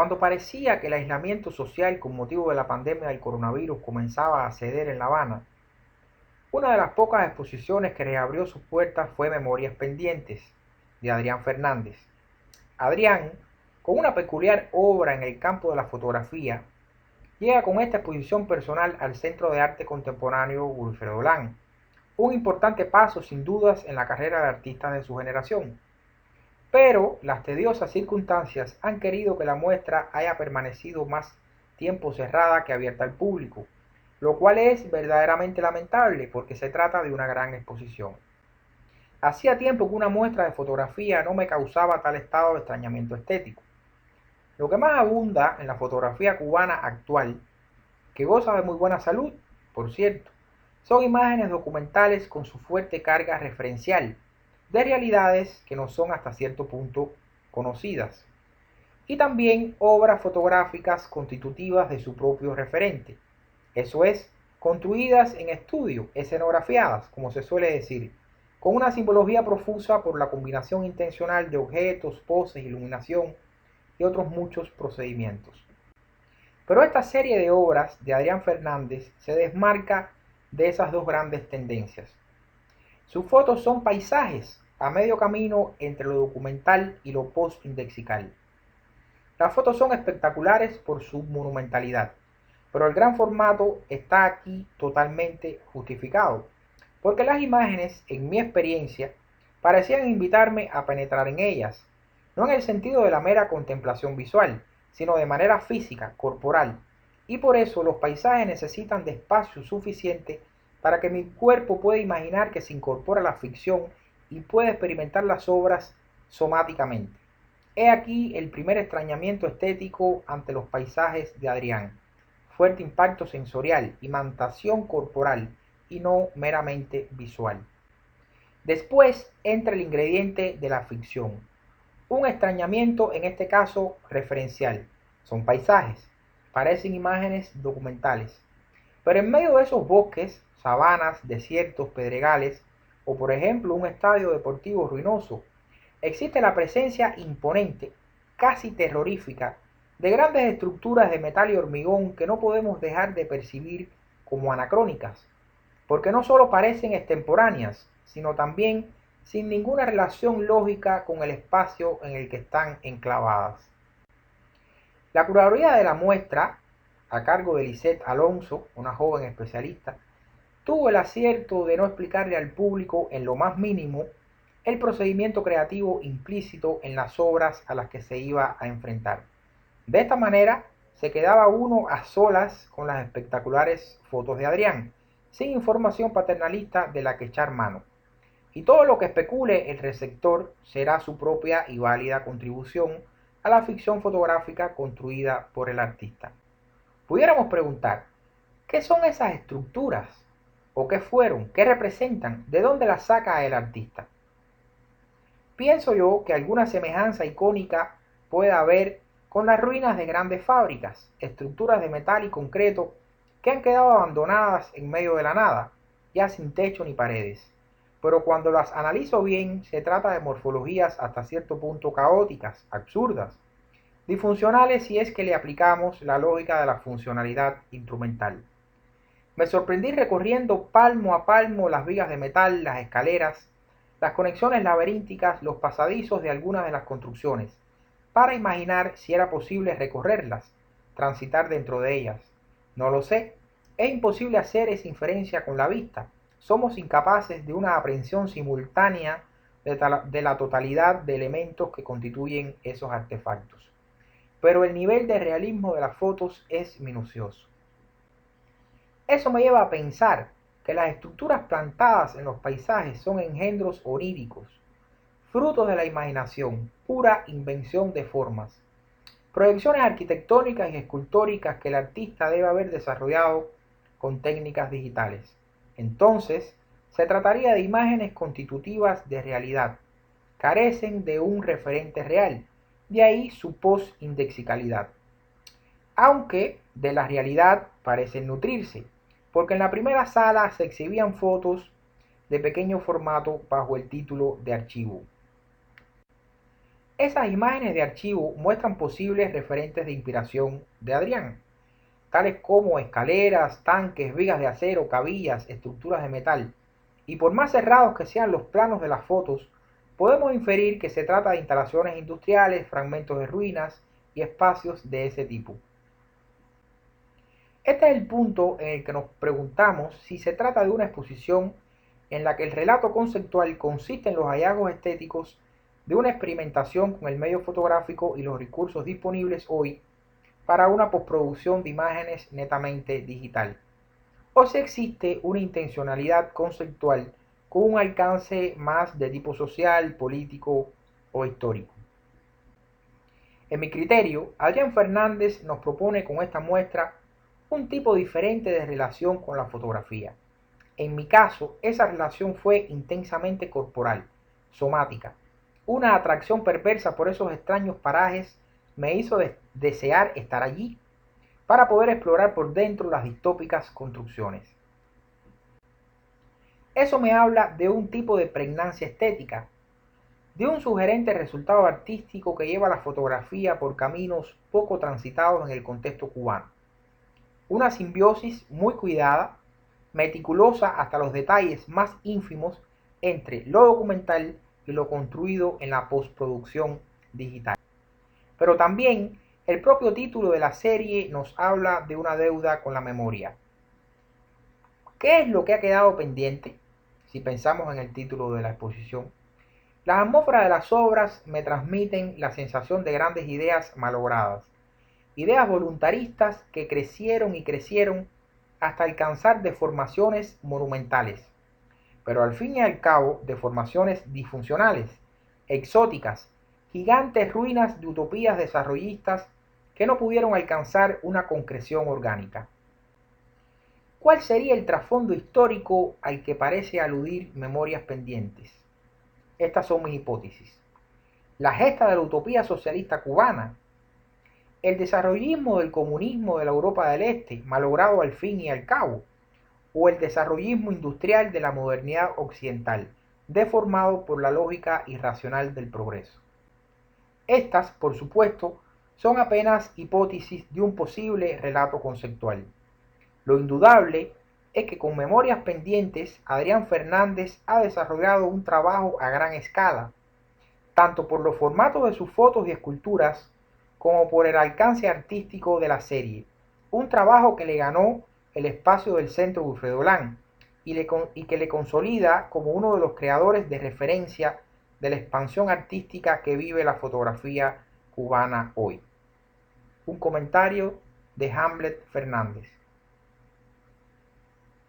Cuando parecía que el aislamiento social con motivo de la pandemia del coronavirus comenzaba a ceder en La Habana, una de las pocas exposiciones que reabrió sus puertas fue Memorias Pendientes, de Adrián Fernández. Adrián, con una peculiar obra en el campo de la fotografía, llega con esta exposición personal al Centro de Arte Contemporáneo Wilfredo Olán, un importante paso sin dudas en la carrera de artistas de su generación. Pero las tediosas circunstancias han querido que la muestra haya permanecido más tiempo cerrada que abierta al público, lo cual es verdaderamente lamentable porque se trata de una gran exposición. Hacía tiempo que una muestra de fotografía no me causaba tal estado de extrañamiento estético. Lo que más abunda en la fotografía cubana actual, que goza de muy buena salud, por cierto, son imágenes documentales con su fuerte carga referencial, de realidades que no son hasta cierto punto conocidas, y también obras fotográficas constitutivas de su propio referente, eso es, construidas en estudio, escenografiadas, como se suele decir, con una simbología profusa por la combinación intencional de objetos, poses, iluminación y otros muchos procedimientos. Pero esta serie de obras de Adrián Fernández se desmarca de esas dos grandes tendencias. Sus fotos son paisajes a medio camino entre lo documental y lo post-indexical. Las fotos son espectaculares por su monumentalidad, pero el gran formato está aquí totalmente justificado, porque las imágenes, en mi experiencia, parecían invitarme a penetrar en ellas, no en el sentido de la mera contemplación visual, sino de manera física, corporal, y por eso los paisajes necesitan de espacio suficiente para que mi cuerpo pueda imaginar que se incorpora a la ficción y pueda experimentar las obras somáticamente. He aquí el primer extrañamiento estético ante los paisajes de Adrián: fuerte impacto sensorial, imantación corporal y no meramente visual. Después entra el ingrediente de la ficción, un extrañamiento en este caso referencial. Son paisajes, parecen imágenes documentales, pero en medio de esos bosques, sabanas, desiertos, pedregales o por ejemplo un estadio deportivo ruinoso, existe la presencia imponente, casi terrorífica, de grandes estructuras de metal y hormigón que no podemos dejar de percibir como anacrónicas, porque no solo parecen extemporáneas, sino también sin ninguna relación lógica con el espacio en el que están enclavadas. La curaduría de la muestra, a cargo de Lisette Alonso, una joven especialista, tuvo el acierto de no explicarle al público en lo más mínimo el procedimiento creativo implícito en las obras a las que se iba a enfrentar. De esta manera, se quedaba uno a solas con las espectaculares fotos de Adrián, sin información paternalista de la que echar mano. Y todo lo que especule el receptor será su propia y válida contribución a la ficción fotográfica construida por el artista. Pudiéramos preguntar, ¿qué son esas estructuras? ¿O qué fueron? ¿Qué representan? ¿De dónde las saca el artista? Pienso yo que alguna semejanza icónica puede haber con las ruinas de grandes fábricas, estructuras de metal y concreto que han quedado abandonadas en medio de la nada, ya sin techo ni paredes. Pero cuando las analizo bien, se trata de morfologías hasta cierto punto caóticas, absurdas, disfuncionales si es que le aplicamos la lógica de la funcionalidad instrumental. Me sorprendí recorriendo palmo a palmo las vigas de metal, las escaleras, las conexiones laberínticas, los pasadizos de algunas de las construcciones, para imaginar si era posible recorrerlas, transitar dentro de ellas. No lo sé, es imposible hacer esa inferencia con la vista. Somos incapaces de una aprehensión simultánea de la totalidad de elementos que constituyen esos artefactos. Pero el nivel de realismo de las fotos es minucioso. Eso me lleva a pensar que las estructuras plantadas en los paisajes son engendros oníricos, frutos de la imaginación, pura invención de formas, proyecciones arquitectónicas y escultóricas que el artista debe haber desarrollado con técnicas digitales. Entonces, se trataría de imágenes constitutivas de realidad, carecen de un referente real, de ahí su post-indexicalidad, aunque de la realidad parecen nutrirse, porque en la primera sala se exhibían fotos de pequeño formato bajo el título de archivo. Esas imágenes de archivo muestran posibles referentes de inspiración de Adrián, tales como escaleras, tanques, vigas de acero, cabillas, estructuras de metal. Y por más cerrados que sean los planos de las fotos, podemos inferir que se trata de instalaciones industriales, fragmentos de ruinas y espacios de ese tipo. Este es el punto en el que nos preguntamos si se trata de una exposición en la que el relato conceptual consiste en los hallazgos estéticos de una experimentación con el medio fotográfico y los recursos disponibles hoy para una postproducción de imágenes netamente digital, o si existe una intencionalidad conceptual con un alcance más de tipo social, político o histórico. En mi criterio, Adrián Fernández nos propone con esta muestra un tipo diferente de relación con la fotografía. En mi caso, esa relación fue intensamente corporal, somática. Una atracción perversa por esos extraños parajes me hizo desear estar allí para poder explorar por dentro las distópicas construcciones. Eso me habla de un tipo de pregnancia estética, de un sugerente resultado artístico que lleva la fotografía por caminos poco transitados en el contexto cubano. Una simbiosis muy cuidada, meticulosa hasta los detalles más ínfimos entre lo documental y lo construido en la postproducción digital. Pero también el propio título de la serie nos habla de una deuda con la memoria. ¿Qué es lo que ha quedado pendiente? Si pensamos en el título de la exposición. Las atmósferas de las obras me transmiten la sensación de grandes ideas malogradas, ideas voluntaristas que crecieron y crecieron hasta alcanzar deformaciones monumentales, pero al fin y al cabo deformaciones disfuncionales, exóticas, gigantes ruinas de utopías desarrollistas que no pudieron alcanzar una concreción orgánica. ¿Cuál sería el trasfondo histórico al que parece aludir Memorias Pendientes? Estas son mis hipótesis. La gesta de la utopía socialista cubana, el desarrollismo del comunismo de la Europa del Este, malogrado al fin y al cabo, o el desarrollismo industrial de la modernidad occidental, deformado por la lógica irracional del progreso. Estas, por supuesto, son apenas hipótesis de un posible relato conceptual. Lo indudable es que con Memorias Pendientes, Adrián Fernández ha desarrollado un trabajo a gran escala, tanto por los formatos de sus fotos y esculturas, como por el alcance artístico de la serie. Un trabajo que le ganó el espacio del Centro Wilfredo Olán y que le consolida como uno de los creadores de referencia de la expansión artística que vive la fotografía cubana hoy. Un comentario de Hamlet Fernández.